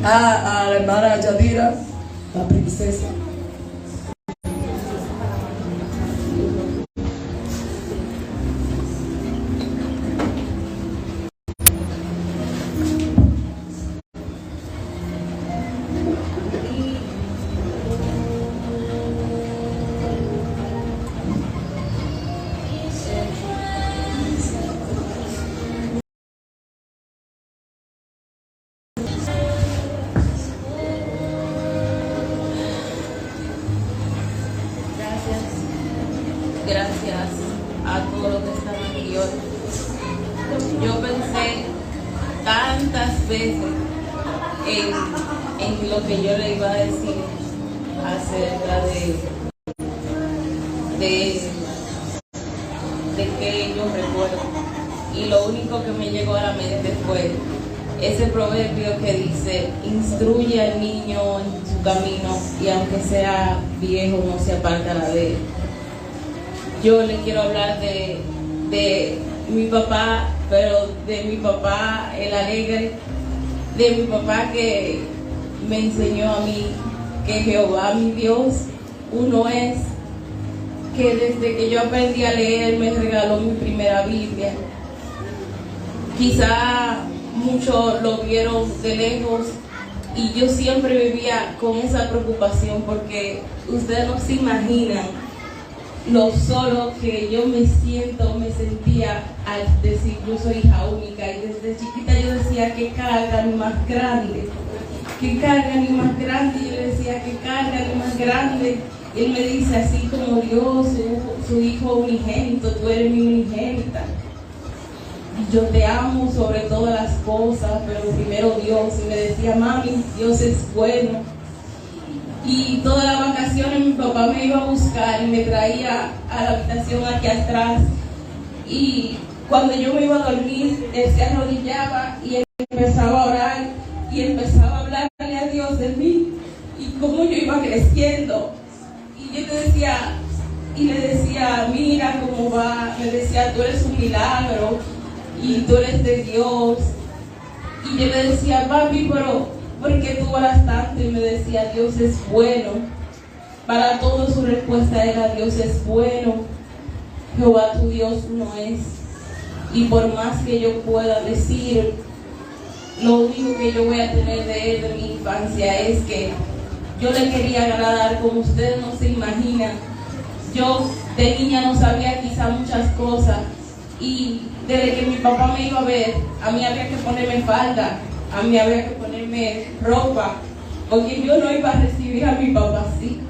a la hermana Yadira, la princesa. Gracias a todos los que están aquí hoy. Yo pensé tantas veces en lo que yo le iba a decir acerca de que yo recuerdo. Y lo único que me llegó a la mente fue ese proverbio que dice: instruye al niño en su camino y aunque sea viejo no se apartará de él. Yo le quiero hablar de mi papá, pero de mi papá el alegre, de mi papá que me enseñó a mí que Jehová mi Dios uno es, que desde que yo aprendí a leer me regaló mi primera Biblia. Quizá muchos lo vieron de lejos y yo siempre vivía con esa preocupación, porque ustedes no se imaginan lo solo que yo me sentía al decir yo soy hija única. Y desde chiquita yo decía: ¿qué carga ni más grande? ¿Qué carga ni más grande? Y yo le decía: ¿qué carga ni más grande? Y él me dice: así como Dios, su hijo unigénito, tú eres mi unigénita. Y yo te amo sobre todas las cosas, pero primero Dios. Y me decía: mami, Dios es bueno. Y todas las vacaciones mi papá me iba a buscar y me traía a la habitación aquí atrás. Y cuando yo me iba a dormir, él se arrodillaba y él empezaba a orar y empezaba a hablarle a Dios de mí y cómo yo iba creciendo. Y yo le decía: mira cómo va. Me decía: tú eres un milagro y tú eres de Dios. Y yo le decía: papi, pero ¿por qué tú oras tanto? Y me decía: Dios es bueno. Para todo su respuesta era: Dios es bueno. Jehová tu Dios no es. Y por más que yo pueda decir, lo único que yo voy a tener de él, de mi infancia, es que yo le quería agradar como ustedes no se imaginan. Yo de niña no sabía quizá muchas cosas, y desde que mi papá me iba a ver, a mí había que ponerme falda, a mí había que ponerme ropa, porque yo no iba a recibir a mi papá así.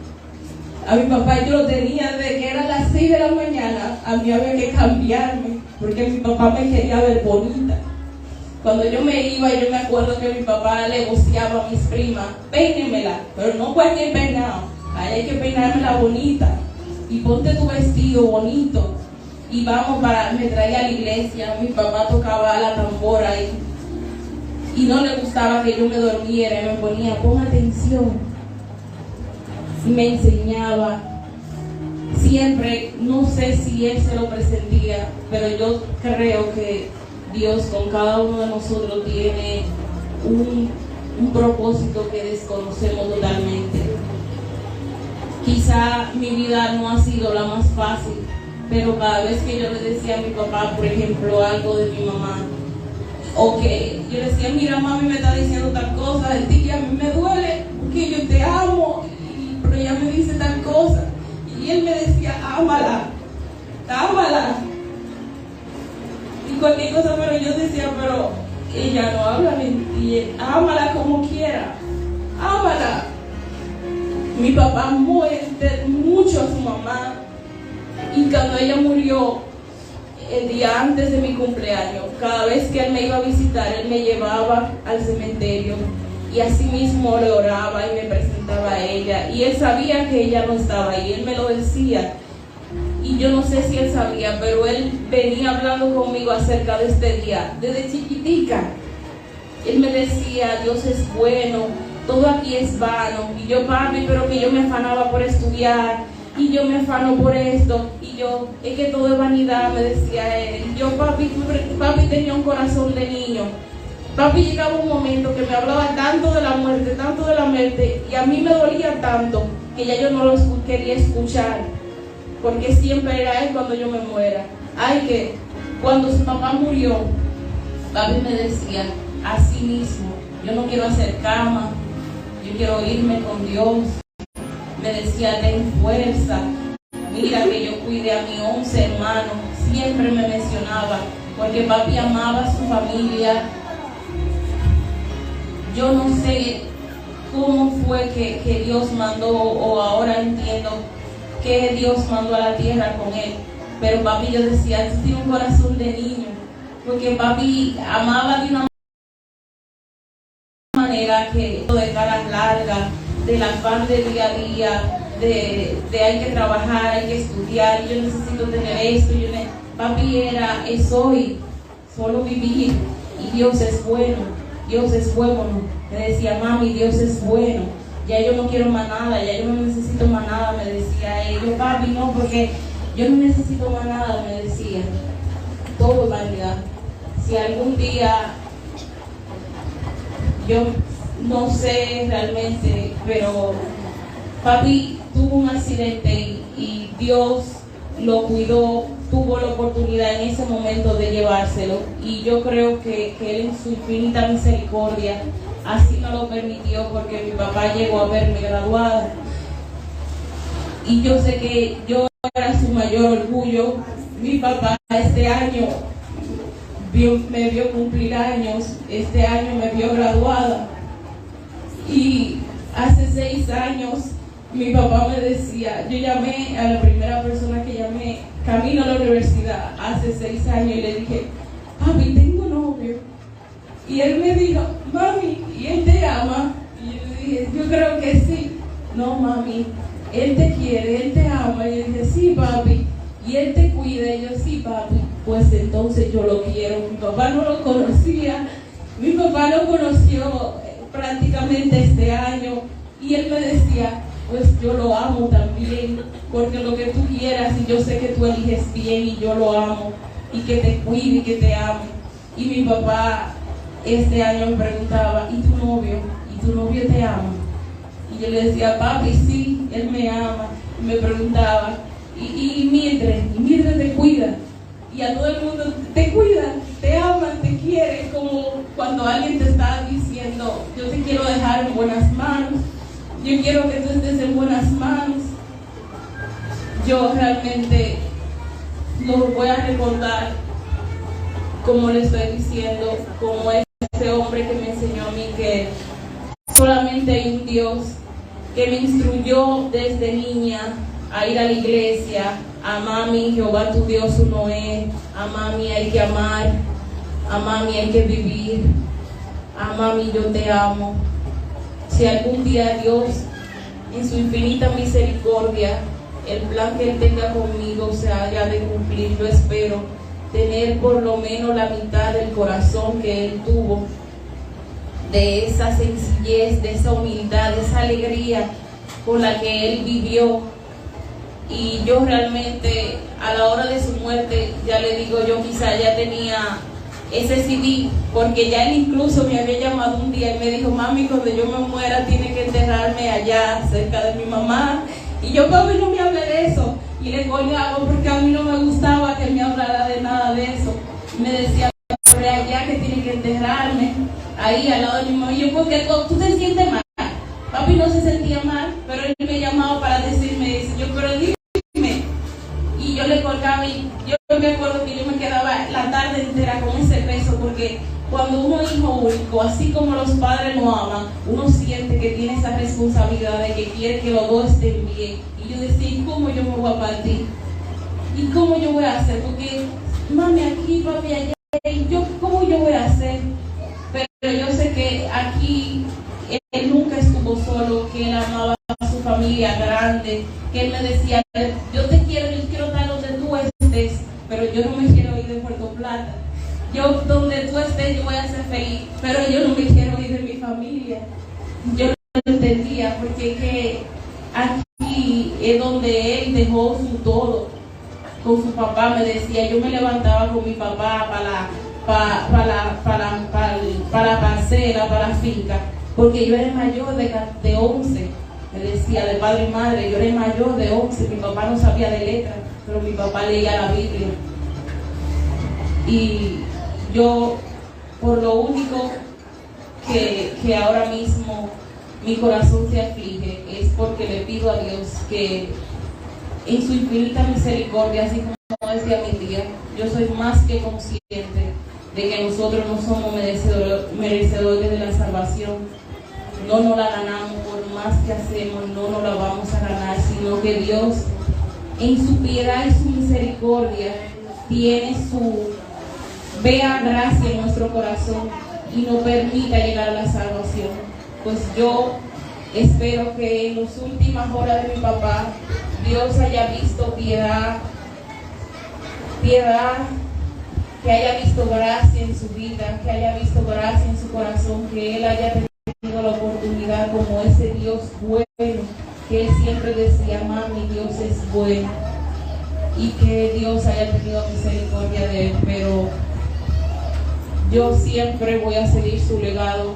A mi papá yo lo tenía desde que eran las 6 de la mañana, a mí había que cambiarme, porque mi papá me quería ver bonita. Cuando yo me iba, yo me acuerdo que mi papá le voceaba a mis primas: peínemela, pero no cualquier peinado, ahí hay que peinármela bonita, y ponte tu vestido bonito, y vamos me traía a la iglesia. Mi papá tocaba la tambora y no le gustaba que yo me durmiera, y me ponía: pon atención. Y me enseñaba. Siempre, no sé si él se lo presentía, pero yo creo que Dios con cada uno de nosotros tiene un propósito que desconocemos totalmente. Quizá mi vida no ha sido la más fácil, pero cada vez que yo le decía a mi papá, por ejemplo, algo de mi mamá, o que yo le decía: mira, mami me está diciendo tal cosa de ti, que a mí me duele, porque yo te amo, pero ella me dice tal cosa. Y él me decía: ámala, ámala. Y cualquier cosa, pero yo decía: pero ella no habla mentira, ámala como quiera, ámala. Mi papá amó mucho a su mamá, y cuando ella murió, el día antes de mi cumpleaños, cada vez que él me iba a visitar, él me llevaba al cementerio y así mismo le oraba y me presentaba a ella, y él sabía que ella no estaba ahí, él me lo decía, y yo no sé si él sabía, pero él venía hablando conmigo acerca de este día desde chiquitica. Él me decía: Dios es bueno, todo aquí es vano. Y yo: papi, pero que yo me afanaba por estudiar, y yo me afano por esto, y yo: es que todo es vanidad, me decía él. Y yo: papi tenía un corazón de niño, Papi llegaba un momento que me hablaba tanto de la muerte, y a mí me dolía tanto que ya yo no lo quería escuchar, porque siempre era él cuando yo me muera. Ay, que cuando su papá murió, papi me decía, así mismo, yo no quiero hacer cama, yo quiero irme con Dios. Me decía, ten fuerza, mira que yo cuidé a mis 11 hermanos, siempre me mencionaba, porque papi amaba a su familia. Yo no sé cómo fue que Dios mandó, o ahora entiendo que Dios mandó a la tierra con él, pero papi, yo decía, tú tienes un corazón de niño, porque papi amaba de una manera que de caras largas, del afán de día a día, de hay que trabajar, hay que estudiar, yo necesito tener esto, papi es hoy, solo vivir, y Dios es bueno, Dios es bueno. Me decía, mami, Dios es bueno, ya yo no quiero más nada, ya yo no necesito más nada, me decía él. Yo, papi, no, porque yo no necesito más nada, me decía, todo es vanidad. Si algún día, yo no sé realmente, pero papi tuvo un accidente y Dios lo cuidó, tuvo la oportunidad en ese momento de llevárselo, y yo creo que él en su infinita misericordia así no lo permitió, porque mi papá llegó a verme graduada y yo sé que yo era su mayor orgullo. Mi papá este año me vio cumplir años, este año me vio graduada, y hace 6 años mi papá me decía, yo llamé a la primera persona que llamé camino a la universidad hace 6 años y le dije, papi, tengo novio, y él me dijo, mami, ¿y él te ama? Y yo le dije, yo creo que sí. No, mami, él te quiere, él te ama. Y yo dije, sí, papi, y él te cuida. Y yo, sí, papi, pues entonces yo lo quiero. Mi papá no lo conocía, mi papá lo conoció prácticamente este año, y él me decía, pues yo lo amo también, porque lo que tú quieras, y yo sé que tú eliges bien, y yo lo amo, y que te cuide y que te ame. Y mi papá este año me preguntaba, ¿y tu novio? ¿Y tu novio te ama? Y yo le decía, papi, sí, él me ama. Y me preguntaba, ¿y Mildred te cuida? Y a todo el mundo, te cuida, te ama, te quiere, como cuando alguien te está diciendo, yo te quiero dejar en buenas manos, yo quiero que tú estés en buenas manos. Yo realmente lo voy a recordar, como le estoy diciendo, como ese hombre que me enseñó a mí que solamente hay un Dios, que me instruyó desde niña a ir a la iglesia, a mami, Jehová tu Dios uno es, a mami hay que amar, a mami hay que vivir, a mami yo te amo. Si algún día Dios, en su infinita misericordia, el plan que Él tenga conmigo se haya de cumplir, yo espero tener por lo menos la mitad del corazón que Él tuvo, de esa sencillez, de esa humildad, de esa alegría con la que Él vivió. Y yo realmente, a la hora de su muerte, ya le digo yo, quizá ya tenía ese CD, porque ya Él incluso me había llamado un día y me dijo, mami, cuando yo me muera tiene que enterrarme allá, cerca de mi mamá. Y yo, papi, no me hable de eso. Y le colgaba porque a mí no me gustaba que me hablara de nada de eso. Y me decía, pero allá que tiene que enterrarme, ahí al lado de mi mamá. Y yo, porque tú te sientes mal. Papi no se sentía mal, pero él me llamaba para decirme eso. Yo, pero dime. Y yo le colgaba, y yo me acuerdo que yo me quedaba la tarde entera con ese peso, porque cuando uno es hijo único, así como los padres no aman, uno siente que tiene esa responsabilidad de que quiere que los dos estén bien. Y yo decía, ¿y cómo yo me voy a partir? ¿Y cómo yo voy a hacer? Porque mami aquí, papi allá, y yo, ¿cómo yo voy a hacer? Pero yo sé que aquí él nunca estuvo solo, que él amaba a su familia grande, que él me decía, yo quiero estar donde tú estés, pero yo no me quiero ir de Puerto Plata. Yo donde tú estés yo voy a ser feliz, pero yo no me quiero ir de mi familia. Yo lo entendía, porque que aquí es donde él dejó su todo. Con su papá, me decía, yo me levantaba con mi papá para la parcela, para la finca, porque yo era mayor de 11. Me decía de padre y madre, yo era mayor de 11. Mi papá no sabía de letras, pero mi papá leía la Biblia. Y yo, por lo único que ahora mismo mi corazón se aflige, es porque le pido a Dios que en su infinita misericordia, así como decía mi tía, yo soy más que consciente de que nosotros no somos merecedores de la salvación. No nos la ganamos, por más que hacemos, no nos la vamos a ganar, sino que Dios, en su piedad y su misericordia, vea gracia en nuestro corazón y nos permita llegar a la salvación. Pues yo espero que en las últimas horas de mi papá, Dios haya visto piedad, que haya visto gracia en su vida, que haya visto gracia en su corazón, que Él haya tenido la oportunidad como ese Dios bueno, que Él siempre decía, mami, Dios es bueno, y que Dios haya tenido misericordia de Él. Pero yo siempre voy a seguir su legado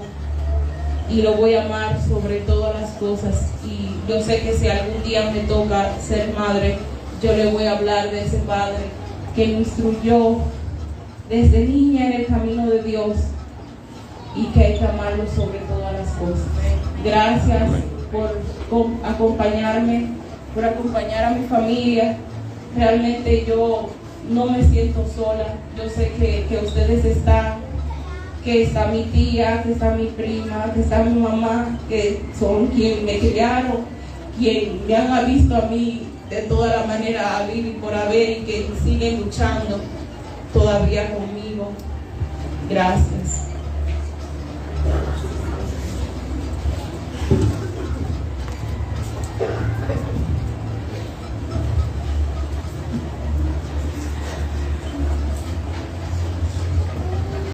y lo voy a amar sobre todas las cosas, y yo sé que si algún día me toca ser madre, yo le voy a hablar de ese padre que me instruyó desde niña en el camino de Dios y que hay que amarlo sobre todas las cosas. Gracias por acompañarme, por acompañar a mi familia. Realmente yo no me siento sola. Yo sé que ustedes están, que está mi tía, que está mi prima, que está mi mamá, que son quienes me criaron, quien me han visto a mí de toda la manera haber y por haber, y que siguen luchando todavía conmigo. Gracias.